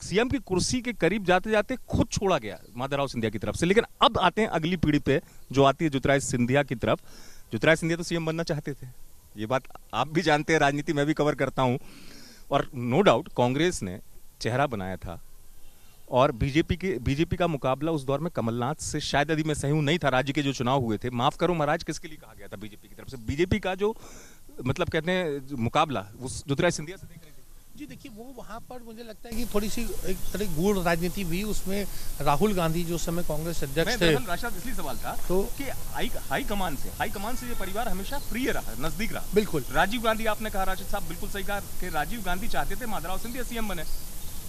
CM की कुर्सी के करीब जाते जाते खुद छोड़ा गया माधवराव सिंधिया की तरफ से। लेकिन अब आते हैं अगली पीढ़ी पे, जो आती है ज्योतिरादित्य सिंधिया की तरफ। ज्योतिरादित्य सिंधिया तो सीएम बनना चाहते थे, ये बात आप भी जानते हैं, राजनीति मैं भी कवर करता हूं। और नो डाउट कांग्रेस ने चेहरा बनाया था, और बीजेपी का मुकाबला उस दौर में कमलनाथ से शायद, यदि मैं सही हूं, नहीं था। राज्य के जो चुनाव हुए थे, माफ करो महाराज, किसके लिए कहा गया था बीजेपी की तरफ से? बीजेपी का जो मतलब कहते हैं मुकाबला उस ज्योतिरादित्य सिंधिया से देख रहे थे। जी देखिए, वो वहाँ पर मुझे लगता है कि थोड़ी सी एक तरह गूढ़ राजनीति भी उसमें। राहुल गांधी जो समय कांग्रेस अध्यक्ष थे, इसलिए सवाल था तो कि हाई कमान से ये परिवार हमेशा प्रिय रहा, नजदीक रहा। बिल्कुल राजीव गांधी, आपने कहा राशिद साहब बिल्कुल सही कहा कि राजीव गांधी चाहते थे माधवराव सिंधिया सीएम बने,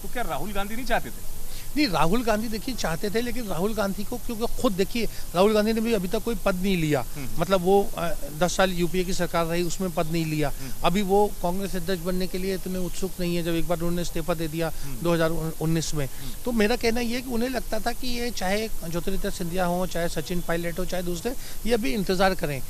तो क्या राहुल गांधी नहीं चाहते थे? नहीं, राहुल गांधी देखिए चाहते थे, लेकिन राहुल गांधी को, क्योंकि खुद देखिए राहुल गांधी ने भी अभी तक कोई पद नहीं लिया। मतलब वो 10 साल यूपीए की सरकार रही, उसमें पद नहीं लिया। अभी वो कांग्रेस अध्यक्ष बनने के लिए इतने उत्सुक नहीं है, जब एक बार उन्होंने इस्तीफा दे दिया 2019 में। तो मेरा कहना ये है कि उन्हें लगता था कि ये चाहे ज्योतिरादित्य सिंधिया हो, चाहे सचिन पायलट हो, चाहे दूसरे, ये अभी इंतजार करें।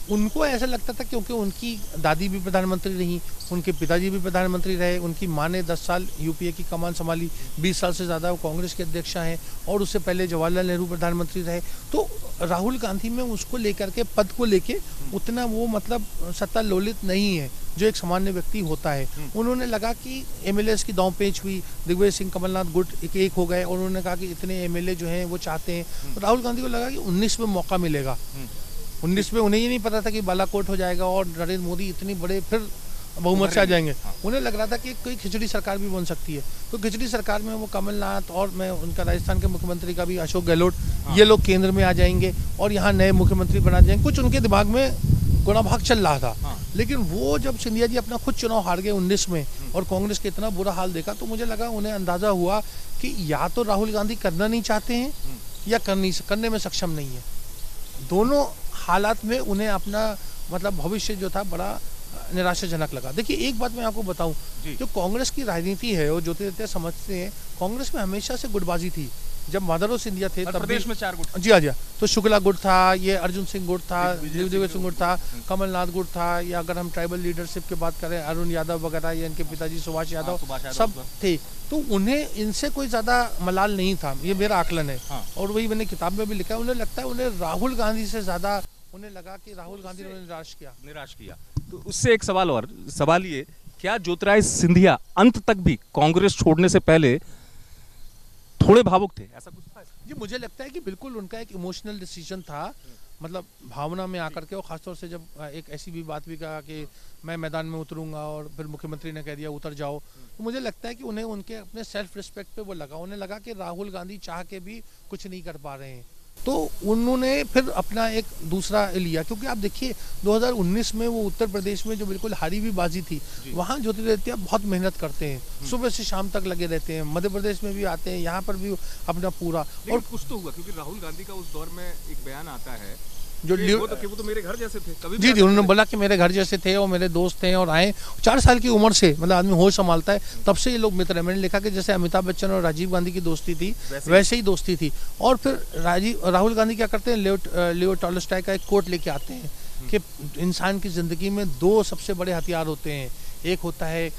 उनको ऐसा लगता था क्योंकि उनकी दादी भी प्रधानमंत्री रही, उनके पिताजी भी प्रधानमंत्री रहे, उनकी माँ ने 10 साल यूपीए की कमान संभाली, 20 साल से ज़्यादा वो कांग्रेस के अध्यक्षा हैं, और उससे पहले जवाहरलाल नेहरू प्रधानमंत्री रहे। तो राहुल गांधी में उसको लेकर के, पद को लेके उतना वो मतलब सत्ता लोलित नहीं है जो एक सामान्य व्यक्ति होता है। उन्होंने लगा कि एमएलए की दांव पेच हुई, दिग्विजय सिंह कमलनाथ गुट एक हो गए, और उन्होंने कहा कि इतने एमएलए जो हैं वो चाहते हैं। तो राहुल गांधी को लगा कि 19 में मौका मिलेगा। 19 में उन्हें ये नहीं पता था कि बालाकोट हो जाएगा और नरेंद्र मोदी इतनी बड़े फिर बहुमत से आ जाएंगे। उन्हें लग रहा था कि कोई खिचड़ी सरकार भी बन सकती है। तो खिचड़ी सरकार में वो कमलनाथ और मैं उनका राजस्थान के मुख्यमंत्री का भी अशोक गहलोत, ये लोग केंद्र में आ जाएंगे और यहाँ नए मुख्यमंत्री बना जाएंगे। कुछ उनके दिमाग में गुणाभाग चल रहा था। लेकिन वो जब सिंधिया जी अपना खुद चुनाव हार गए 19 में, और कांग्रेस के इतना बुरा हाल देखा, तो मुझे लगा, उन्हें अंदाजा हुआ कि या तो राहुल गांधी करना नहीं चाहते हैं या करने में सक्षम नहीं है। दोनों हालात में उन्हें अपना मतलब भविष्य जो था बड़ा निराशाजनक लगा। देखिए, एक बात मैं आपको बताऊं, जो कांग्रेस की राजनीति है, वो ज्योतिरादित्य समझते हैं, कांग्रेस में हमेशा से गुटबाजी थी। जब माधवराव सिंधिया थे तब प्रदेश में 4 गुट, जी हाँ, तो शुक्ला गुट था, ये अर्जुन सिंह गुट था, दिग्विजय सिंह गुट था, कमलनाथ गुट था, या अगर हम ट्राइबल लीडरशिप की बात करें, अरुण यादव वगैरह, या इनके पिताजी सुभाष यादव, सब थे। तो उन्हें इनसे कोई ज्यादा मलाल नहीं था, ये मेरा आकलन है। और वही मैंने किताब में भी लिखा है। उन्हें लगता है उन्हें राहुल गांधी से ज्यादा, उन्हें लगा कि राहुल गांधी ने निराश किया। तो उससे एक सवाल ये, क्या ज्योतिरादित्य सिंधिया अंत तक भी कांग्रेस छोड़ने से पहले थोड़े भावुक थे? ऐसा कुछ था? जी, मुझे लगता है कि बिल्कुल उनका एक इमोशनल डिसीजन था, मतलब भावना में आकर के। और खासतौर से जब एक ऐसी भी बात भी कहा कि मैं मैदान में उतरूंगा, और फिर मुख्यमंत्री ने कह दिया उतर जाओ, तो मुझे लगता है कि उन्हें उनके अपने सेल्फ रिस्पेक्ट पे वो लगा। उन्हें लगा कि राहुल गांधी चाह के भी कुछ नहीं कर पा रहे हैं, तो उन्होंने फिर अपना एक दूसरा लिया। क्योंकि आप देखिए 2019 में वो उत्तर प्रदेश में जो बिल्कुल हारी हुई बाजी थी, वहाँ ज्योतिरादित्य बहुत मेहनत करते हैं, सुबह से शाम तक लगे रहते हैं, मध्य प्रदेश में भी आते हैं, यहाँ पर भी अपना पूरा। और कुछ तो हुआ, क्योंकि राहुल गांधी का उस दौर में एक बयान आता है जो वो तो मेरे घर जैसे थे, कभी जी, उन्होंने बोला कि मेरे घर जैसे थे और मेरे दोस्त थे, और आए 4 साल की उम्र से, मतलब आदमी होश संभालता है तब से ये लोग मित्र हैं। मैंने लिखा कि जैसे अमिताभ बच्चन और राजीव गांधी की दोस्ती थी, वैसे ही दोस्ती थी। और फिर राहुल गांधी क्या करते हैं, लियो टॉल्स्टॉय का एक कोट लेके आते हैं कि इंसान की जिंदगी में 2 सबसे बड़े हथियार होते हैं, एक होता है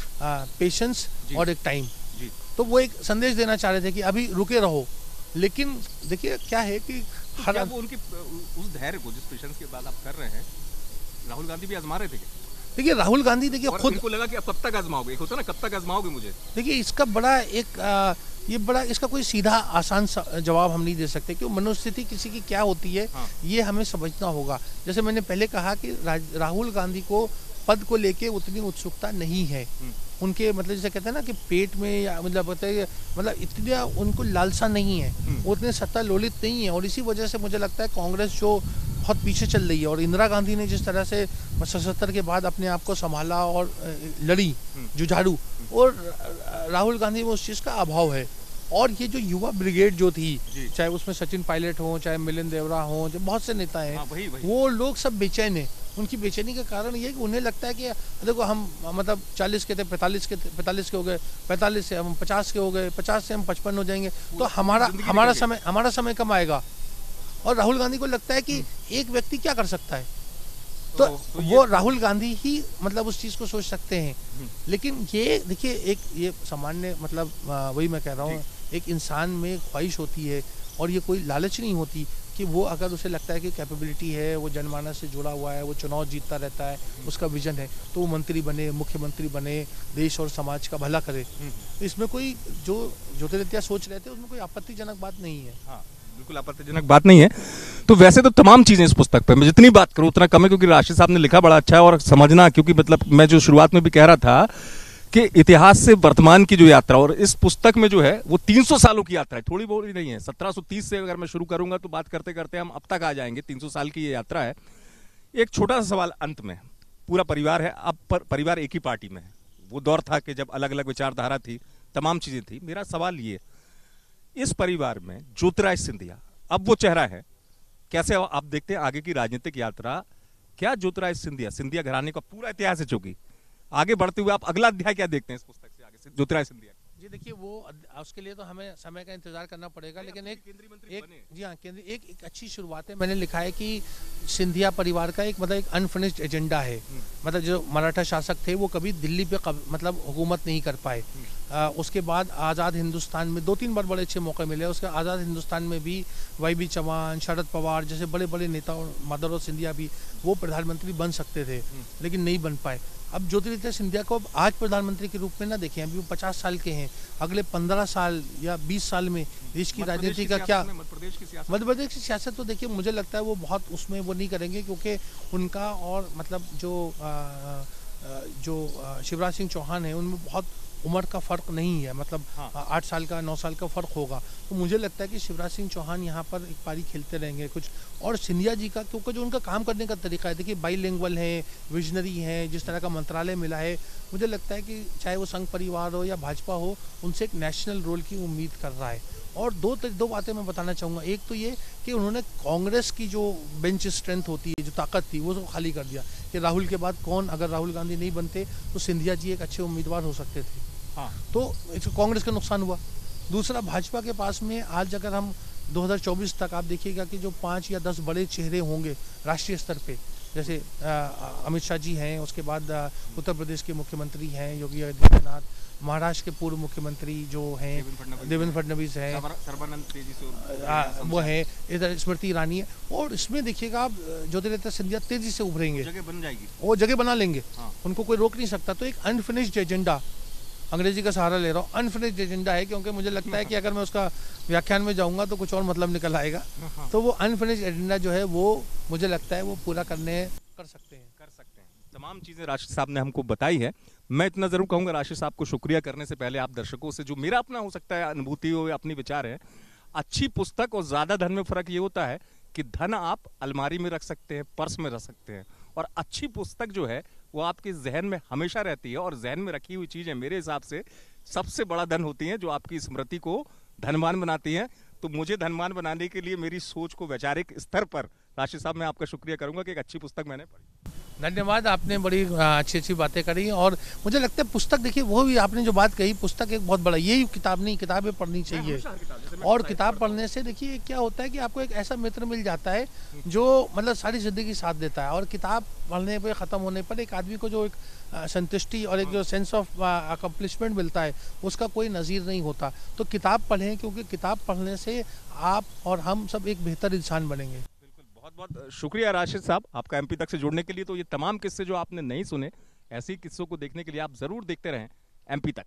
पेशेंस और एक टाइम। तो वो एक संदेश देना चाह रहे थे कि अभी रुके रहो। लेकिन देखिए क्या है कि तो वो उनके उस धैर्य को, जिस पेशेंस की बात आप कर रहे हैं, राहुल गांधी भी आजमा रहे थे? देखिए राहुल गांधी, देखिए खुद उनको लगा कि अब कब तक आजमाओगे, एक होता ना, कब तक आजमाओगे मुझे। देखिए इसका बड़ा एक ये बड़ा, इसका कोई सीधा आसान जवाब हम नहीं दे सकते, क्योंकि मनोस्थिति किसी की क्या होती है ये हमें समझना होगा। जैसे मैंने पहले कहा कि राहुल गांधी को पद को लेके उतनी उत्सुकता नहीं है उनके, मतलब जैसे कहते हैं ना कि पेट में, या मतलब इतना उनको लालसा नहीं है, उतने सत्ता लोलित नहीं है। और इसी वजह से मुझे लगता है कांग्रेस जो बहुत पीछे चल रही है, और इंदिरा गांधी ने जिस तरह से 77 के बाद अपने आप को संभाला और लड़ी जुझारू, और राहुल गांधी में उस चीज़ का अभाव है। और ये जो युवा ब्रिगेड जो थी, चाहे उसमें सचिन पायलट हो, चाहे मिलिंद देवरा हो, जो बहुत से नेता हैं, वो लोग सब बेचैन हैं। उनकी बेचैनी का कारण ये कि उन्हें लगता है कि देखो हम मतलब 40 के थे, 45 के हो गए, 45 से हम 50 के हो गए, 50 से हम 55 हो जाएंगे, तो हमारा समय कम आएगा। और राहुल गांधी को लगता है कि एक व्यक्ति क्या कर सकता है, तो वो राहुल गांधी ही मतलब उस चीज को सोच सकते हैं। लेकिन ये देखिए एक ये सामान्य मतलब वही मैं कह रहा हूँ, एक इंसान में ख्वाहिश होती है और ये कोई लालच नहीं होती कि वो अगर उसे लगता है कि कैपेबिलिटी है, वो जनमानस से जुड़ा हुआ है, वो चुनाव जीतता रहता है, उसका विजन है, तो वो मंत्री बने, मुख्यमंत्री बने, देश और समाज का भला करे। तो इसमें कोई जो ज्योतिरादित्य सोच रहे थे उसमें कोई आपत्तिजनक बात नहीं है। हाँ, बिल्कुल आपत्तिजनक बात नहीं है। तो वैसे तो तमाम चीजें इस पुस्तक पे मैं जितनी बात करूं उतना कम है, क्योंकि राशिद साहब ने लिखा बड़ा अच्छा है और समझना, क्योंकि मतलब मैं जो शुरुआत में भी कह रहा था कि इतिहास से वर्तमान की जो यात्रा, और इस पुस्तक में जो है वो 300 सालों की यात्रा है, थोड़ी बहुत नहीं है। 1730 से अगर मैं शुरू करूंगा तो बात करते करते हम अब तक आ जाएंगे। 300 साल की ये यात्रा है। एक छोटा सा सवाल अंत में, पूरा परिवार है, अब परिवार एक ही पार्टी में है। वो दौर था कि जब अलग अलग विचारधारा थी, तमाम चीजें थी। मेरा सवाल ये, इस परिवार में ज्योतिरादित्य सिंधिया अब वो चेहरा है, कैसे आप देखते हैं आगे की राजनीतिक यात्रा? क्या ज्योतिरादित्य सिंधिया घराने का पूरा इतिहास है, चूंकि आगे बढ़ते हुए आप अगला अध्याय क्या देखते हैं इस पुस्तक से आगे से ज्योतिरादित्य सिंधिया? जी देखिए, वो उसके लिए तो हमें समय का इंतजार करना पड़ेगा, लेकिन एक जी हाँ, एक अच्छी शुरुआत है। मैंने लिखा है कि सिंधिया परिवार का एक मतलब एक अनफिनिश्ड एजेंडा है। मतलब जो मराठा शासक थे वो कभी दिल्ली पे मतलब हुकूमत नहीं कर पाए। उसके बाद आज़ाद हिंदुस्तान में 2-3 बार बड़े अच्छे मौके मिले। उसके आज़ाद हिंदुस्तान में भी YB चौहान, शरद पवार जैसे बड़े बड़े नेता, माधवराव सिंधिया भी, वो प्रधानमंत्री बन सकते थे लेकिन नहीं बन पाए। अब ज्योतिरादित्य सिंधिया को अब आज प्रधानमंत्री के रूप में ना देखें, अभी वो 50 साल के हैं। अगले 15 साल या 20 साल में देश की राजनीति का क्या, मध्य प्रदेश की सियासत तो देखिए मुझे लगता है वो बहुत उसमें वो नहीं करेंगे, क्योंकि उनका और मतलब जो शिवराज सिंह चौहान है उनमें बहुत उम्र का फ़र्क नहीं है। मतलब 8 साल का 9 साल का फ़र्क होगा। तो मुझे लगता है कि शिवराज सिंह चौहान यहाँ पर एक पारी खेलते रहेंगे कुछ। और सिंधिया जी का, क्योंकि जो उनका काम करने का तरीका है, देखिए बाईलिंगुअल है, विजनरी है, जिस तरह का मंत्रालय मिला है, मुझे लगता है कि चाहे वो संघ परिवार हो या भाजपा हो, उनसे एक नेशनल रोल की उम्मीद कर रहा है। और दो बातें मैं बताना चाहूँगा। एक तो ये कि उन्होंने कांग्रेस की जो बेंच स्ट्रेंथ होती है, जो ताकत थी, वो खाली कर दिया कि राहुल के बाद कौन, अगर राहुल गांधी नहीं बनते तो सिंधिया जी एक अच्छे उम्मीदवार हो सकते थे। हाँ, तो इसको कांग्रेस का नुकसान हुआ। दूसरा, भाजपा के पास में आज अगर हम 2024 तक आप देखिएगा कि जो 5 या 10 बड़े चेहरे होंगे राष्ट्रीय स्तर पे, जैसे अमित शाह जी हैं, उसके बाद उत्तर प्रदेश के मुख्यमंत्री हैं योगी आदित्यनाथ, महाराष्ट्र के पूर्व मुख्यमंत्री जो हैं देवेंद्र फडणवीस हैं, वो है, इधर स्मृति ईरानी है। और इसमें देखिएगा आप ज्योतिरादित्य सिंधिया तेजी से उभरेंगे, जगह बन जाएगी, वो जगह बना लेंगे। हाँ। उनको कोई रोक नहीं सकता। तो एक अनफिनिश्ड एजेंडा, अंग्रेजी का सहारा ले रहा हूँ, अनफिनिश्ड एजेंडा है, क्योंकि मुझे लगता है कि अगर मैं उसका व्याख्यान में जाऊंगा तो कुछ और मतलब निकल आएगा। तो वो अनफिनिश्ड एजेंडा जो है वो मुझे लगता है वो पूरा कर सकते हैं। तमाम चीजें राशिद साहब ने हमको बताई है। मैं इतना जरूर कहूंगा राशिद साहब को शुक्रिया करने से पहले आप दर्शकों से, जो मेरा अपना हो सकता है अनुभूति हो या अपनी विचार है, अच्छी पुस्तक और ज्यादा धन में फर्क ये होता है कि धन आप अलमारी में रख सकते हैं, पर्स में रख सकते हैं, और अच्छी पुस्तक जो है वो आपके जहन में हमेशा रहती है। और जहन में रखी हुई चीजें मेरे हिसाब से सबसे बड़ा धन होती हैं, जो आपकी स्मृति को धनवान बनाती हैं। तो मुझे धनवान बनाने के लिए मेरी सोच को वैचारिक स्तर पर राशिद साहब मैं आपका शुक्रिया करूंगा कि एक अच्छी पुस्तक मैंने पढ़ी। धन्यवाद, आपने बड़ी अच्छी बातें करी। और मुझे लगता है पुस्तक, देखिए वो भी आपने जो बात कही, पुस्तक एक बहुत बड़ा, यही किताब नहीं, किताबें पढ़नी चाहिए। और किताब पढ़ने से देखिए क्या होता है कि आपको एक ऐसा मित्र मिल जाता है जो मतलब सारी जिंदगी साथ देता है। और किताब पढ़ने पे, ख़त्म होने पर एक आदमी को जो एक संतुष्टि और एक जो सेंस ऑफ अकम्पलिशमेंट मिलता है, उसका कोई नज़ीर नहीं होता। तो किताब पढ़ें, क्योंकि किताब पढ़ने से आप और हम सब एक बेहतर इंसान बनेंगे। बहुत बहुत शुक्रिया राशिद साहब आपका MP तक से जुड़ने के लिए। तो ये तमाम किस्से जो आपने नहीं सुने, ऐसे ही किस्सों को देखने के लिए आप जरूर देखते रहें MP तक।